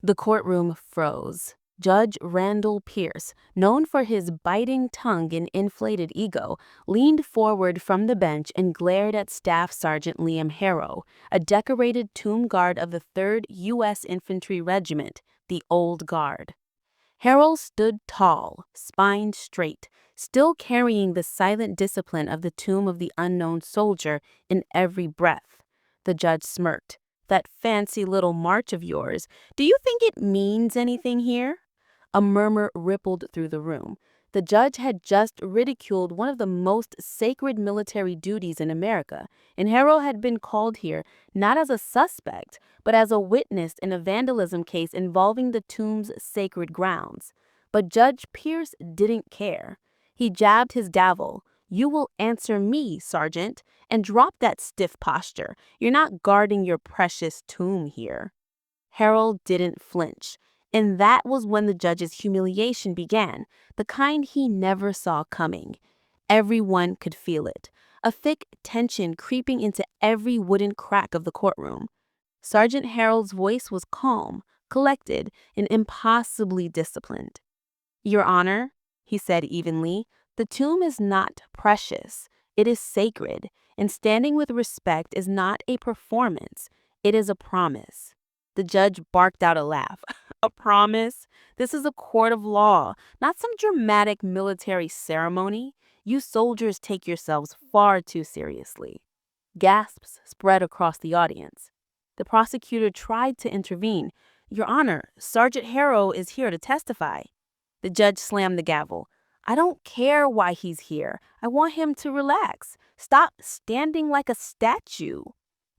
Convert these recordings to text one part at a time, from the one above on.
The courtroom froze. Judge Randall Pierce, known for his biting tongue and inflated ego, leaned forward from the bench and glared at Staff Sergeant Liam Harrow, a decorated tomb guard of the 3rd U.S. Infantry Regiment, the Old Guard. Harrow stood tall, spine straight, still carrying the silent discipline of the tomb of the unknown soldier in every breath. The judge smirked. "That fancy little march of yours, do you think it means anything here?" A murmur rippled through the room. The judge had just ridiculed one of the most sacred military duties in America, and Harrow had been called here not as a suspect, but as a witness in a vandalism case involving the tomb's sacred grounds. But Judge Pierce didn't care. He jabbed his gavel. "You will answer me, Sergeant, and drop that stiff posture. You're not guarding your precious tomb here." Harold didn't flinch, and that was when the judge's humiliation began, the kind he never saw coming. Everyone could feel it, a thick tension creeping into every wooden crack of the courtroom. Sergeant Harold's voice was calm, collected, and impossibly disciplined. "Your Honor," he said evenly, "the tomb is not precious. It is sacred, and standing with respect is not a performance. It is a promise." The judge barked out a laugh. "A promise? This is a court of law, not some dramatic military ceremony. You soldiers take yourselves far too seriously." Gasps spread across the audience. The prosecutor tried to intervene. "Your Honor, Sergeant Harrow is here to testify." The judge slammed the gavel. "I don't care why he's here. I want him to relax. Stop standing like a statue."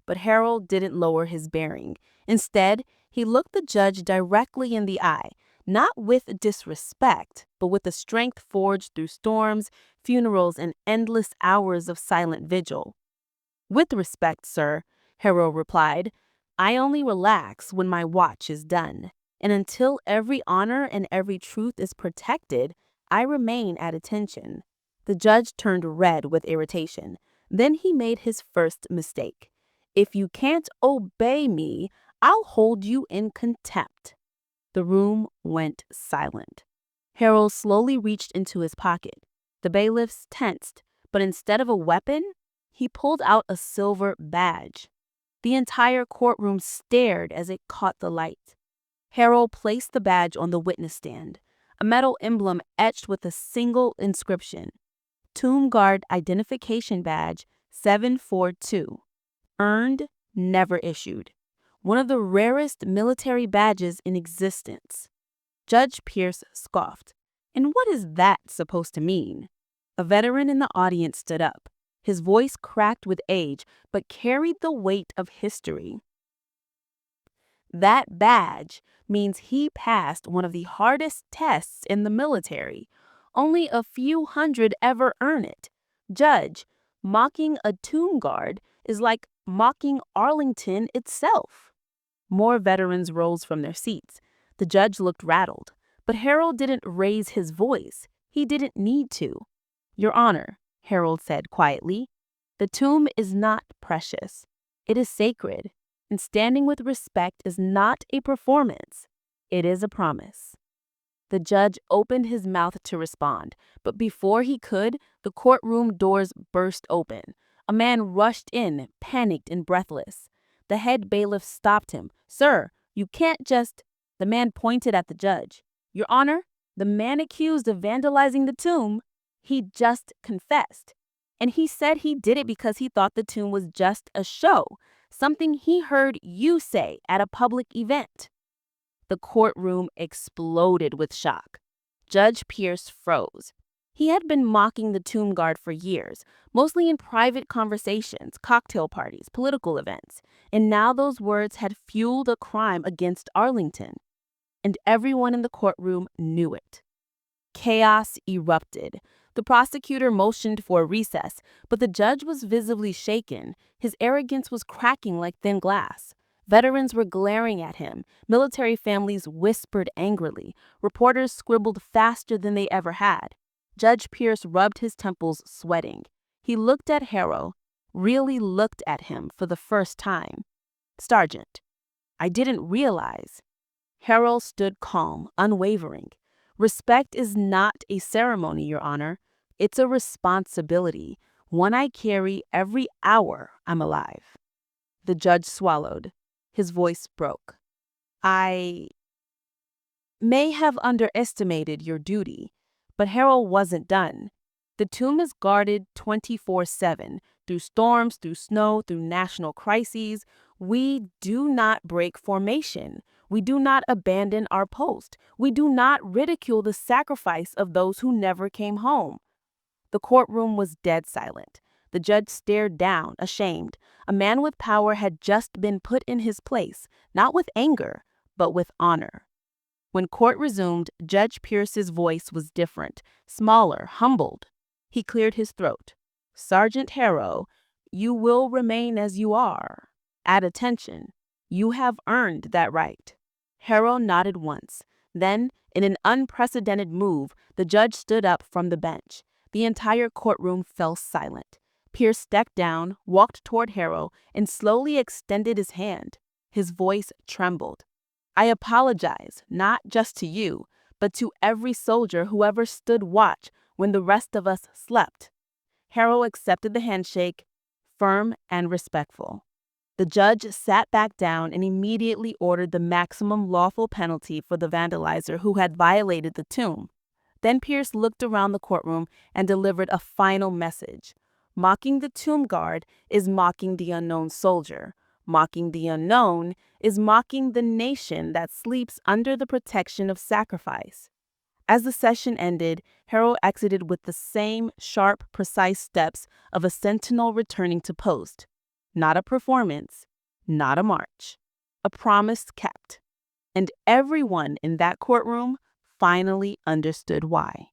But Harold didn't lower his bearing. Instead, he looked the judge directly in the eye, not with disrespect, but with the strength forged through storms, funerals, and endless hours of silent vigil. "With respect, sir," Harrow replied, "I only relax when my watch is done. And until every honor and every truth is protected, I remain at attention." The judge turned red with irritation. Then he made his first mistake. "If you can't obey me, I'll hold you in contempt." The room went silent. Harold slowly reached into his pocket. The bailiffs tensed, but instead of a weapon, he pulled out a silver badge. The entire courtroom stared as it caught the light. Harold placed the badge on the witness stand, a metal emblem etched with a single inscription: "Tomb Guard Identification Badge 742. Earned, never issued." One of the rarest military badges in existence. Judge Pierce scoffed. "And what is that supposed to mean?" A veteran in the audience stood up. His voice cracked with age, but carried the weight of history. "That badge means he passed one of the hardest tests in the military. Only a few hundred ever earn it. Judge, mocking a tomb guard is like mocking Arlington itself." More veterans rose from their seats. The judge looked rattled, but Harold didn't raise his voice. He didn't need to. "Your Honor," Harold said quietly, "the tomb is not precious. It is sacred, and standing with respect is not a performance. It is a promise." The judge opened his mouth to respond, but before he could, the courtroom doors burst open. A man rushed in, panicked and breathless. The head bailiff stopped him. "Sir, you can't just—" The man pointed at the judge. "Your Honor, the man accused of vandalizing the tomb, he just confessed. And he said he did it because he thought the tomb was just a show, something he heard you say at a public event." The courtroom exploded with shock. Judge Pierce froze. He had been mocking the tomb guard for years, mostly in private conversations, cocktail parties, political events, and now those words had fueled a crime against Arlington. And everyone in the courtroom knew it. Chaos erupted. The prosecutor motioned for a recess, but the judge was visibly shaken. His arrogance was cracking like thin glass. Veterans were glaring at him. Military families whispered angrily. Reporters scribbled faster than they ever had. Judge Pierce rubbed his temples, sweating. He looked at Harrow, really looked at him for the first time. "Sergeant, I didn't realize." Harold stood calm, unwavering. Respect is not a ceremony, Your Honor. It's a responsibility, one I carry every hour I'm alive. The judge swallowed. His voice broke. I may have underestimated your duty, but Harold wasn't done. The tomb is guarded 24/7, through storms, through snow, through national crises. We do not break formation. We do not abandon our post. We do not ridicule the sacrifice of those who never came home. The courtroom was dead silent. The judge stared down, ashamed. A man with power had just been put in his place, not with anger, but with honor. When court resumed, Judge Pierce's voice was different, smaller, humbled. He cleared his throat. Sergeant Harrow, you will remain as you are. At attention. You have earned that right. Harrow nodded once. Then, in an unprecedented move, the judge stood up from the bench. The entire courtroom fell silent. Pierce stepped down, walked toward Harrow, and slowly extended his hand. His voice trembled. I apologize, not just to you, but to every soldier who ever stood watch when the rest of us slept. Harrow accepted the handshake, firm and respectful. The judge sat back down and immediately ordered the maximum lawful penalty for the vandalizer who had violated the tomb. Then Pierce looked around the courtroom and delivered a final message. Mocking the tomb guard is mocking the unknown soldier. Mocking the unknown is mocking the nation that sleeps under the protection of sacrifice. As the session ended, Harrow exited with the same sharp, precise steps of a sentinel returning to post. Not a performance, not a march. A promise kept. And everyone in that courtroom finally understood why.